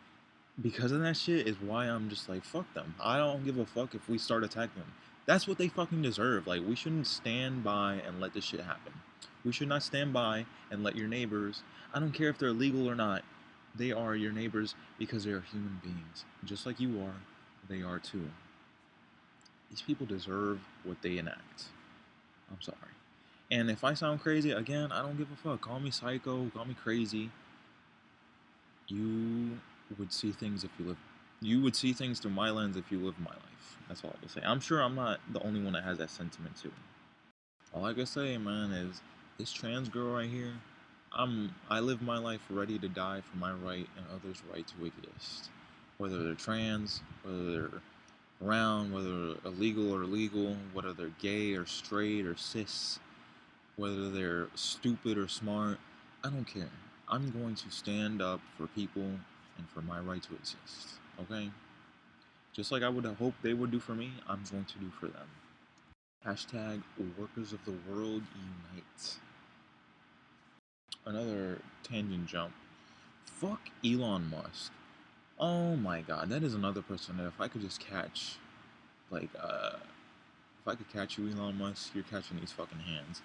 because of that shit is why I'm just like, fuck them. I don't give a fuck if we start attacking them. That's what they fucking deserve. Like, we shouldn't stand by and let this shit happen. We should not stand by and let your neighbors, I don't care if they're legal or not, they are your neighbors because they are human beings. Just like you are, they are too. These people deserve what they enact. I'm sorry. And if I sound crazy, again, I don't give a fuck. Call me psycho, call me crazy. You would see things if you live. You would see things through my lens if you live my life. That's all I can say. I'm sure I'm not the only one that has that sentiment too. All I can say, man, is this trans girl right here. I live my life ready to die for my right and others' right to exist. Whether they're trans, whether they're around, whether they're illegal or legal, whether they're gay or straight or cis, whether they're stupid or smart, I don't care. I'm going to stand up for people and for my right to exist. Okay? Just like I would hope they would do for me, I'm going to do for them. Hashtag workers of the world unite. Another tangent jump. Fuck Elon Musk. Oh my god, that is another person that if I could just catch, like, if I could catch you, Elon Musk, you're catching these fucking hands.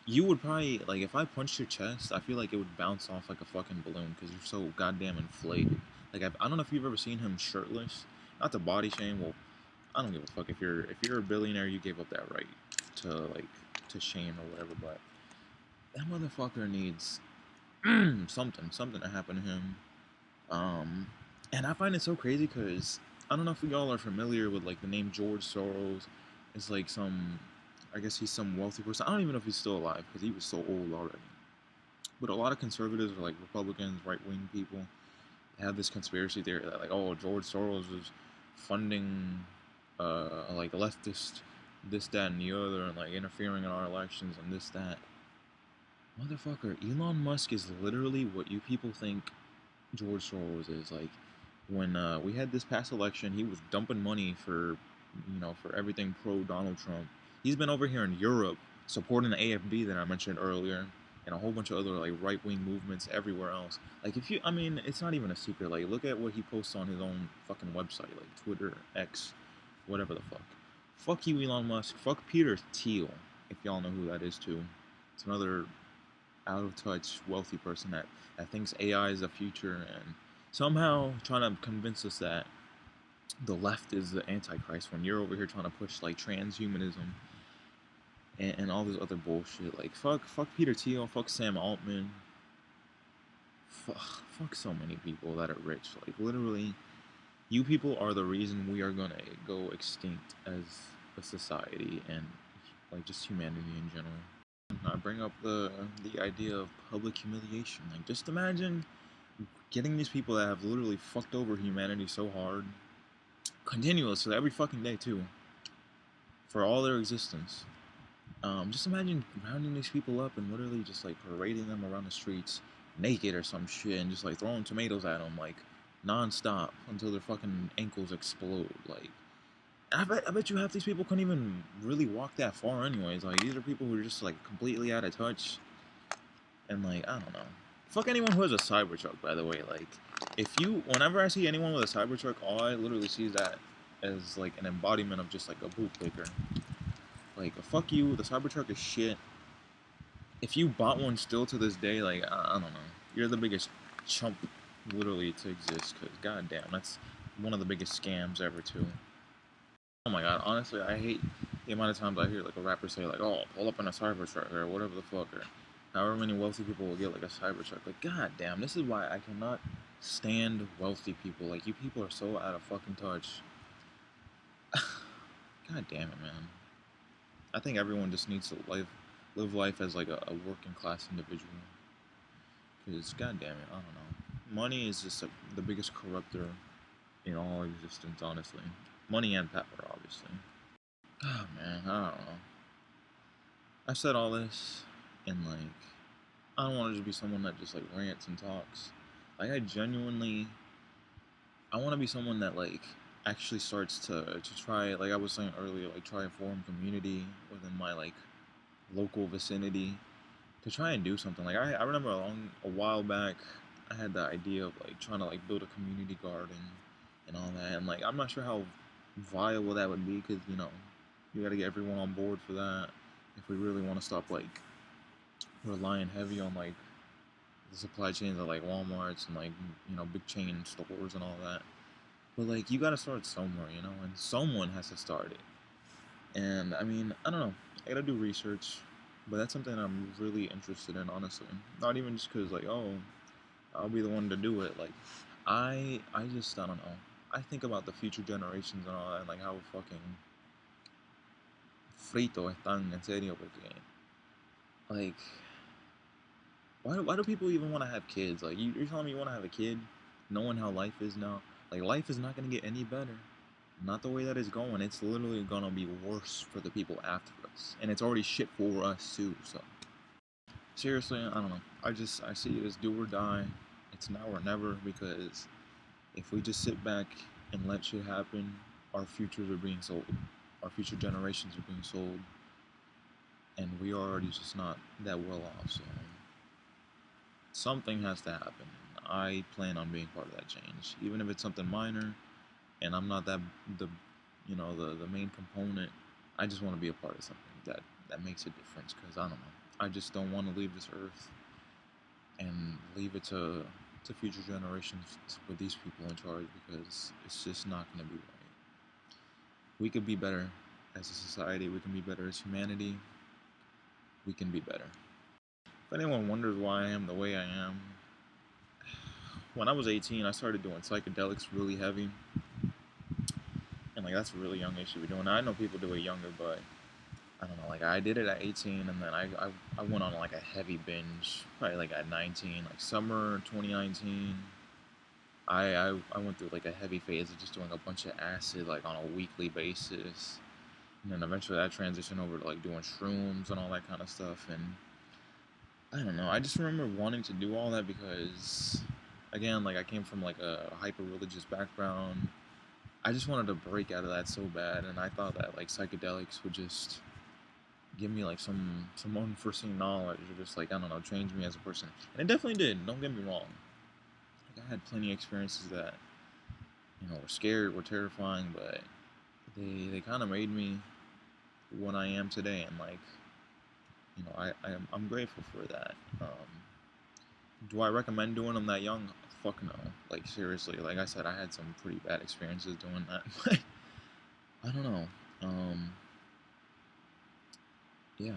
You would probably, like, if I punched your chest, I feel like it would bounce off like a fucking balloon because you're so goddamn inflated. Like, I don't know if you've ever seen him shirtless. Not to body shame. Well, I don't give a fuck. If you're a billionaire, you gave up that right to, like, to shame or whatever. But that motherfucker needs something to happen to him. And I find it so crazy because I don't know if y'all are familiar with, like, the name George Soros. It's like some, I guess he's some wealthy person. I don't even know if he's still alive because he was so old already. But a lot of conservatives, or like Republicans, right-wing people, have this conspiracy theory that, like, oh, George Soros is funding like leftist this, that, and the other, and like interfering in our elections and this, that. Motherfucker, Elon Musk is literally what you people think George Soros is. Like, when we had this past election, he was dumping money for, for everything pro Donald Trump. He's been over here in Europe supporting the AFB that I mentioned earlier. and a whole bunch of other like right-wing movements everywhere else. Like if you, I mean, it's not even a secret. Like look at what he posts on his own fucking website, like Twitter, X, whatever the fuck. Fuck you, Elon Musk. Fuck Peter Thiel, if y'all know who that is too. It's another out of touch wealthy person that thinks AI is the future and somehow trying to convince us that the left is the antichrist when you're over here trying to push like transhumanism and all this other bullshit. Like fuck Peter Thiel, fuck Sam Altman, fuck so many people that are rich. Like literally, you people are the reason we are gonna go extinct as a society and like just humanity in general. I bring up the idea of public humiliation. Like just imagine getting these people that have literally fucked over humanity so hard, continuously every fucking day too, for all their existence. Just imagine rounding these people up and literally just like parading them around the streets naked or some shit and just like throwing tomatoes at them like non-stop until their fucking ankles explode. Like, I bet you half these people couldn't even really walk that far anyways. Like, these are people who are just like completely out of touch. And like, I don't know. Fuck anyone who has a Cybertruck, by the way. Like, whenever I see anyone with a Cybertruck, all I literally see is that as like an embodiment of just like a bootlicker. Like, fuck you, the Cybertruck is shit. If you bought one still to this day, like, I don't know. You're the biggest chump, literally, to exist, because, goddamn, that's one of the biggest scams ever, too. Oh my god, honestly, I hate the amount of times I hear, like, a rapper say, like, oh, pull up in a Cybertruck, or whatever the fuck, or however many wealthy people will get, like, a Cybertruck. Like, goddamn, this is why I cannot stand wealthy people. Like, you people are so out of fucking touch. God damn it, man. I think everyone just needs to live life as like a working class individual. Because goddamn it, I don't know. Money is just the biggest corruptor in all existence, honestly. Money and power, obviously. Oh man, I don't know. I said all this, and like, I don't want to just be someone that just like rants and talks. Like, I want to be someone that like actually starts to try, like I was saying earlier, like try and form community within my like local vicinity to try and do something. Like I remember a while back, I had the idea of like trying to like build a community garden and all that, and like I'm not sure how viable that would be because you got to get everyone on board for that if we really want to stop like relying heavy on like the supply chains of like Walmart's and like big chain stores and all that. But like you got to start somewhere, and someone has to start it. And I mean, I don't know. I gotta do research, but that's something I'm really interested in, honestly. Not even just because, like, oh, I'll be the one to do it. Like, I just, I don't know. I think about the future generations and all that, and like how fucking frito están en serio, porque, like, why do people even want to have kids? Like, you're telling me you want to have a kid, knowing how life is now? Like, life is not gonna get any better. Not the way that it's going. It's literally gonna be worse for the people after us, and it's already shit for us too. So seriously, I don't know. I see it as do or die. It's now or never, because if we just sit back and let shit happen, our futures are being sold. Our future generations are being sold, and we are already just not that well off. So something has to happen. I plan on being part of that change, even if it's something minor. And I'm not the the main component. I just want to be a part of something that makes a difference, because I don't know. I just don't want to leave this earth and leave it to future generations with these people in charge, because it's just not going to be right. We could be better as a society. We can be better as humanity. We can be better. If anyone wonders why I am the way I am, when I was 18, I started doing psychedelics really heavy. And like that's a really young age to be doing. Now, I know people do it younger, but I don't know. Like I did it at 18, and then I went on like a heavy binge, probably like at 19, like summer 2019. I went through like a heavy phase of just doing a bunch of acid like on a weekly basis, and then eventually that transitioned over to like doing shrooms and all that kind of stuff. And I don't know. I just remember wanting to do all that because, again, like I came from like a hyper religious background. I just wanted to break out of that so bad, and I thought that like psychedelics would just give me like some unforeseen knowledge, or just like, I don't know, change me as a person. And it definitely did. Don't get me wrong. Like, I had plenty of experiences that, were scary, were terrifying, but they kind of made me what I am today, and like, I'm grateful for that. Do I recommend doing them that young? Fuck no. Like, seriously, like I said, I had some pretty bad experiences doing that. But I don't know. Um, yeah.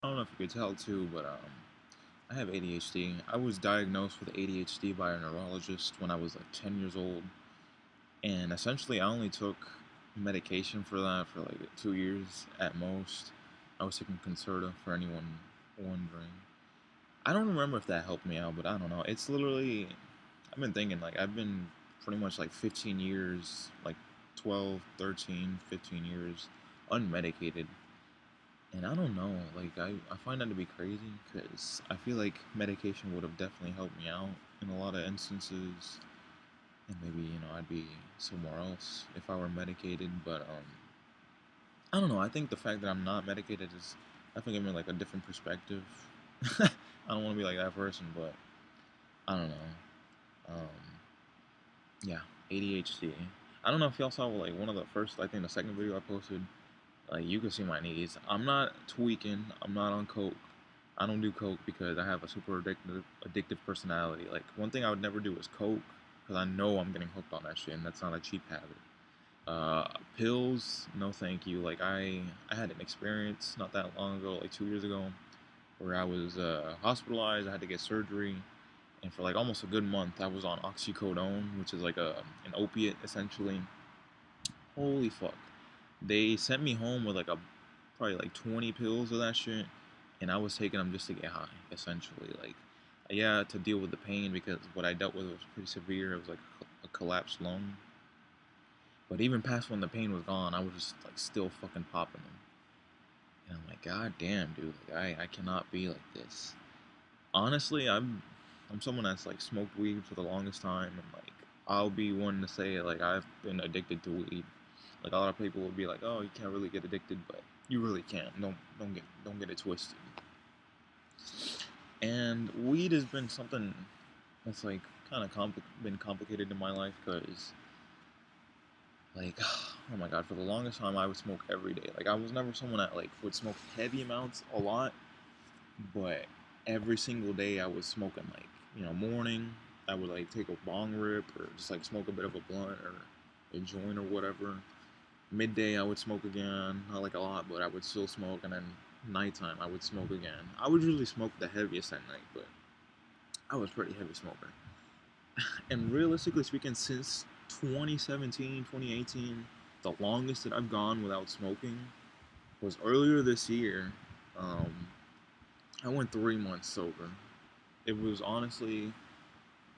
I don't know if you could tell too, but I have ADHD. I was diagnosed with ADHD by a neurologist when I was like 10 years old, and essentially I only took medication for that for like 2 years at most. I was taking Concerta, for anyone wondering. I don't remember if that helped me out, but I don't know. It's literally, I've been thinking, like, I've been pretty much like 15 years, like 12, 13, 15 years unmedicated. And I don't know, like, I find that to be crazy because I feel like medication would have definitely helped me out in a lot of instances. And maybe, I'd be somewhere else if I were medicated. But, I don't know. I think the fact that I'm not medicated is definitely giving me like a different perspective. I don't want to be like that person, but I don't know. Um, yeah, ADHD. I don't know if y'all saw like one of the first, I think the second video I posted. Like, you can see my knees. I'm not tweaking. I'm not on coke. I don't do coke because I have a super addictive personality. Like, one thing I would never do is coke because I know I'm getting hooked on that shit, and that's not a cheap habit. Pills, no thank you. Like, I had an experience not that long ago, like 2 years ago, where I was hospitalized. I had to get surgery, and for like almost a good month, I was on oxycodone, which is like an opiate essentially. Holy fuck! They sent me home with like probably like 20 pills of that shit, and I was taking them just to get high, essentially. Like, yeah, to deal with the pain because what I dealt with was pretty severe. It was like a collapsed lung. But even past when the pain was gone, I was just like still fucking popping them. And I'm like, God damn, dude, like, I cannot be like this. Honestly, I'm someone that's like smoked weed for the longest time, and like I'll be one to say like I've been addicted to weed. Like, a lot of people will be like, oh, you can't really get addicted, but you really can. Don't get it twisted. And weed has been something that's like kind of been complicated in my life because, like, oh my god, for the longest time I would smoke every day. Like, I was never someone that like would smoke heavy amounts a lot, but every single day I was smoking, like, morning I would like take a bong rip or just like smoke a bit of a blunt or a joint or whatever. Midday I would smoke again, not like a lot, but I would still smoke, and then nighttime I would smoke again. I would usually smoke the heaviest at night, but I was a pretty heavy smoker. And realistically speaking, since 2017, 2018, the longest that I've gone without smoking was earlier this year. Um, I went 3 months sober. It was honestly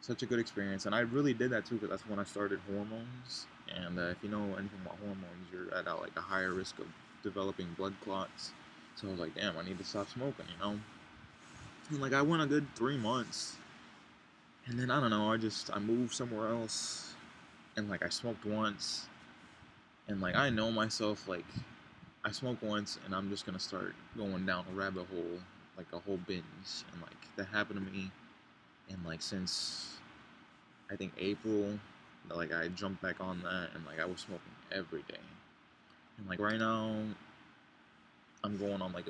such a good experience, and I really did that too because that's when I started hormones. And if you know anything about hormones, you're at like a higher risk of developing blood clots. So I was like, damn, I need to stop smoking. And like, I went a good 3 months, and then I don't know, I moved somewhere else, and like I smoked once, and like I know myself, like I smoke once, and I'm just gonna start going down a rabbit hole, like a whole binge, and like that happened to me, and like since I think April, like I jumped back on that, and like I was smoking every day. And like right now, I'm going on like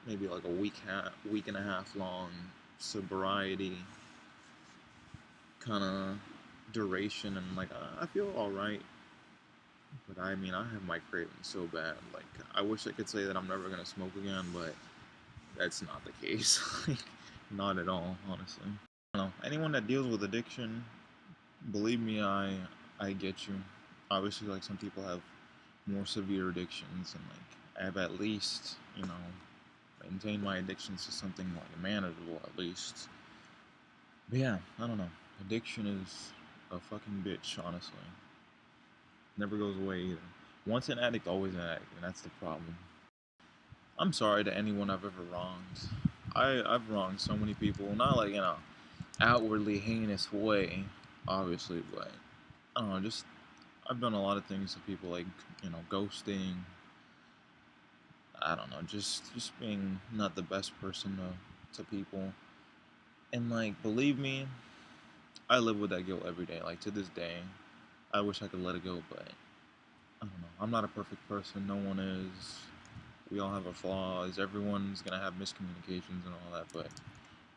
maybe like a week and a half long sobriety kind of duration, and like I feel all right. But I mean, I have my cravings so bad. Like, I wish I could say that I'm never gonna smoke again, but that's not the case. Like, not at all, honestly. I don't know. Anyone that deals with addiction, believe me, I get you. Obviously, like, some people have more severe addictions, and like I've at least maintained my addictions to something like manageable at least. But yeah, I don't know. Addiction is a fucking bitch, honestly. Never goes away either. Once an addict, always an addict, and that's the problem. I'm sorry to anyone I've ever wronged. I've wronged so many people, not like in a outwardly heinous way, obviously, but I don't know, just I've done a lot of things to people, like, ghosting, I don't know, just being not the best person to people. And like, believe me, I live with that guilt every day. Like to this day, I wish I could let it go, but I don't know. I'm not a perfect person. No one is. We all have our flaws. Everyone's gonna have miscommunications and all that. But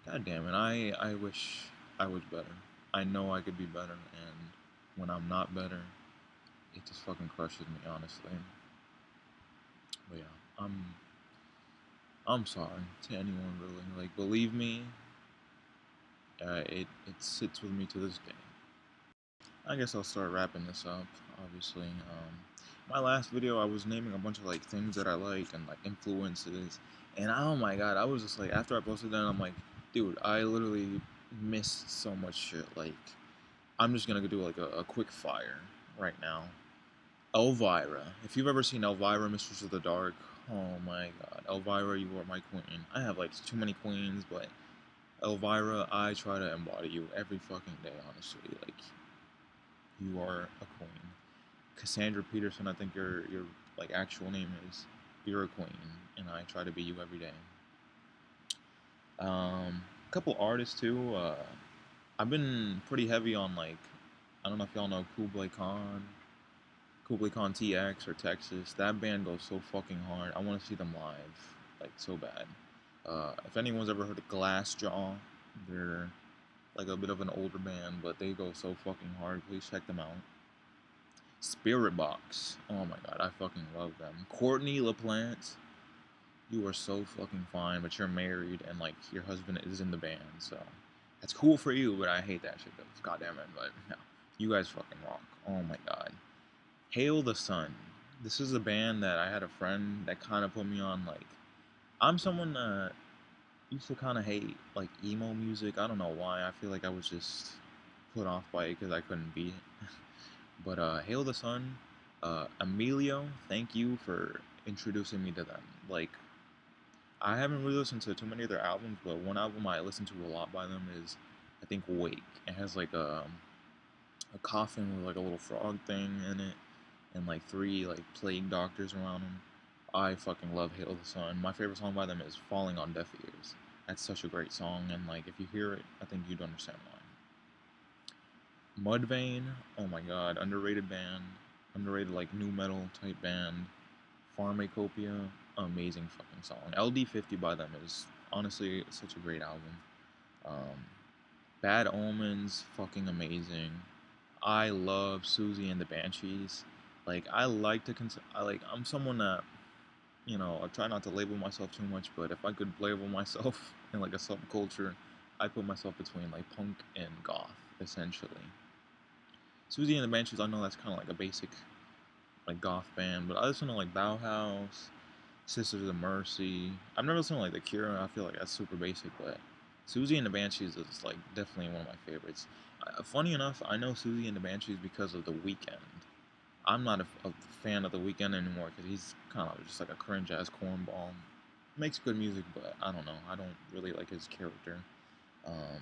god damn it, I wish I was better. I know I could be better, and when I'm not better, it just fucking crushes me, honestly. But yeah, I'm sorry to anyone really. Like, believe me, it sits with me to this day. I guess I'll start wrapping this up. Obviously, my last video I was naming a bunch of like things that I like and like influences, and oh my god, I was just like after I posted that, I'm like, dude, I literally missed so much shit. Like, I'm just gonna do like a quick fire right now. Elvira, if you've ever seen Elvira, Mistress of the Dark, oh my god, Elvira, you are my queen. I have like too many queens, but Elvira, I try to embody you every fucking day, honestly. Like, you are a queen. Cassandra Peterson, I think your like actual name is. You're a queen, and I try to be you every day. A couple artists too. I've been pretty heavy on like, I don't know if y'all know Kublai Khan TX or Texas. That band goes so fucking hard. I want to see them live, like so bad. If anyone's ever heard of Glassjaw, they're like a bit of an older band, but they go so fucking hard. Please check them out. Spirit Box. Oh my god, I fucking love them. Courtney LaPlante, you are so fucking fine, but you're married and like your husband is in the band, so that's cool for you, but I hate that shit though. God damn it, but no. You guys fucking rock. Oh my god. Hail the Sun. This is a band that I had a friend that kind of put me on. Like, I'm someone that used to kind of hate like emo music. I don't know why. I feel like I was just put off by it because I couldn't beat it. But Hail the Sun, Emilio, thank you for introducing me to them. Like, I haven't really listened to too many of their albums, but one album I listen to a lot by them is, I think, Wake. It has like a coffin with like a little frog thing in it, and like three like plague doctors around him. I fucking love Hail the Sun. My favorite song by them is Falling on Deaf Ears. That's such a great song, and like if you hear it, I think you'd understand why. Mudvayne, oh my god, underrated band, underrated like new metal type band. Pharmacopoeia, amazing fucking song. LD50 by them is honestly such a great album. Um, Bad Omens, fucking amazing. I love Susie and the Banshees. Like, I like to I'm someone that, I try not to label myself too much, but if I could label myself in like a subculture, I put myself between like punk and goth, essentially. Susie and the Banshees, I know that's kind of like a basic like goth band, but I listen to like Bauhaus, Sisters of Mercy. I've never listened to like The Cure. I feel like that's super basic, but Susie and the Banshees is like definitely one of my favorites. Funny enough, I know Susie and the Banshees because of The Weeknd. I'm not a fan of The Weeknd anymore because he's kind of just like a cringe ass cornball. Makes good music, but I don't know. I don't really like his character. Um,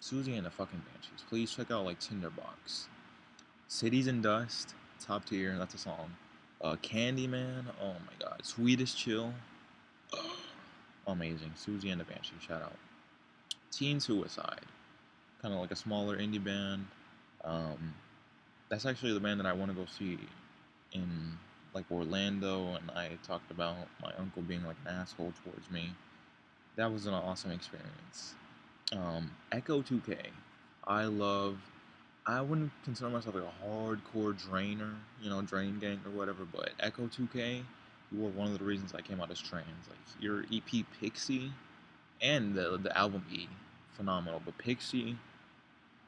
Susie and the fucking Banshees. Please check out like Tinderbox. Cities and Dust, top tier. That's a song. Candyman, oh my god. Swedish Chill, amazing. Susie and the Banshee, shout out. Teen Suicide, kind of like a smaller indie band. Um, that's actually the band that I want to go see in like Orlando, and I talked about my uncle being like an asshole towards me. That was an awesome experience. Echo 2K, I love. I wouldn't consider myself like a hardcore drainer, Drain Gang or whatever, but Echo 2K, you were one of the reasons I came out as trans. Like your EP Pixie and the album E, phenomenal. But Pixie,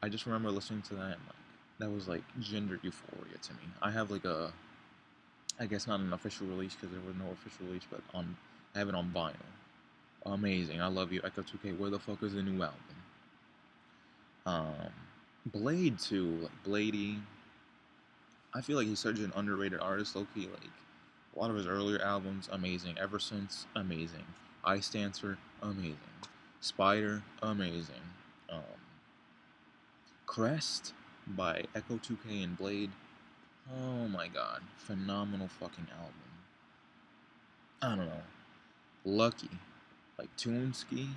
I just remember listening to that and like that was like gender euphoria to me. I have like I guess not an official release because there was no official release, but I have it on vinyl. Amazing. I love you, Echo 2K. Where the fuck is the new album? Um, Blade 2, like Bladey. I feel like he's such an underrated artist, low-key. Like, a lot of his earlier albums, amazing. Ever Since, amazing. Ice Dancer, amazing. Spider, amazing. Um, Crest by Echo 2K and Blade. Oh my god. Phenomenal fucking album. I don't know. Lucky. Like Toonski.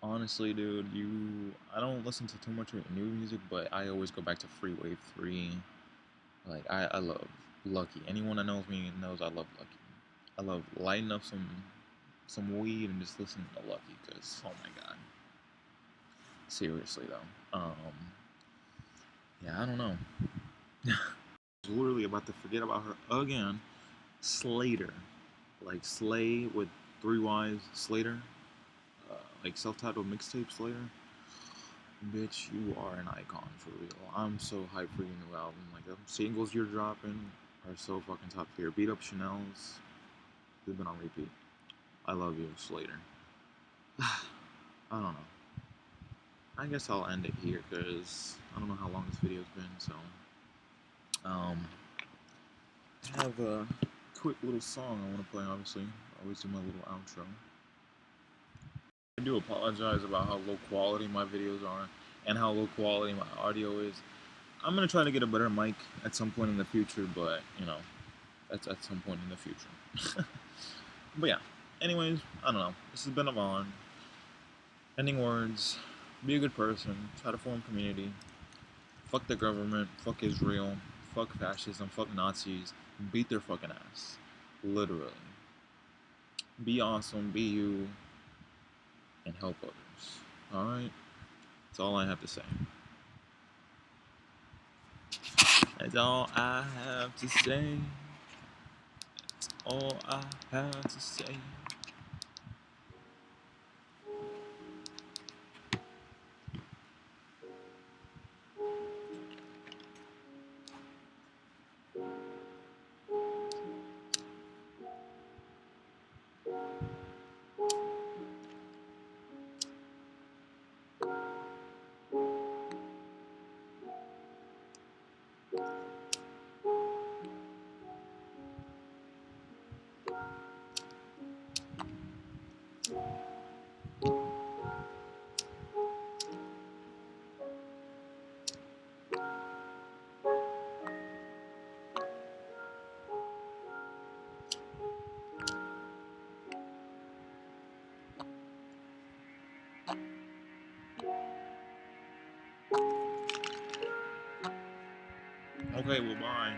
Honestly, dude, I don't listen to too much new music, but I always go back to Free Wave 3. Like, I love Lucky. Anyone that knows me knows I love Lucky. I love lighting up some weed and just listening to Lucky, because, oh my god. Seriously, though. Yeah, I don't know. I was literally about to forget about her again. Slater. Like, Slay with 3 Ys, Slater. Like, self-titled mixtape Slater. Bitch, you are an icon for real. I'm so hyped for your new album. Like, the singles you're dropping are so fucking top tier. Beat Up Chanel's. They've been on repeat. I love you, Slater. I don't know. I guess I'll end it here because I don't know how long this video's been. So, I have a quick little song I want to play. Obviously, I always do my little outro. I do apologize about how low quality my videos are and how low quality my audio is. I'm gonna try to get a better mic at some point in the future, but you know, that's at some point in the future. But yeah, anyways, I don't know. This has been Yvonne. Ending words: be a good person. Try to form community. Fuck the government. Fuck Israel. Fuck fascism. Fuck Nazis. Beat their fucking ass. Literally. Be awesome. Be you. And help others. Alright? That's all I have to say. That's all I have to say. That's all I have to say. Okay, well, bye.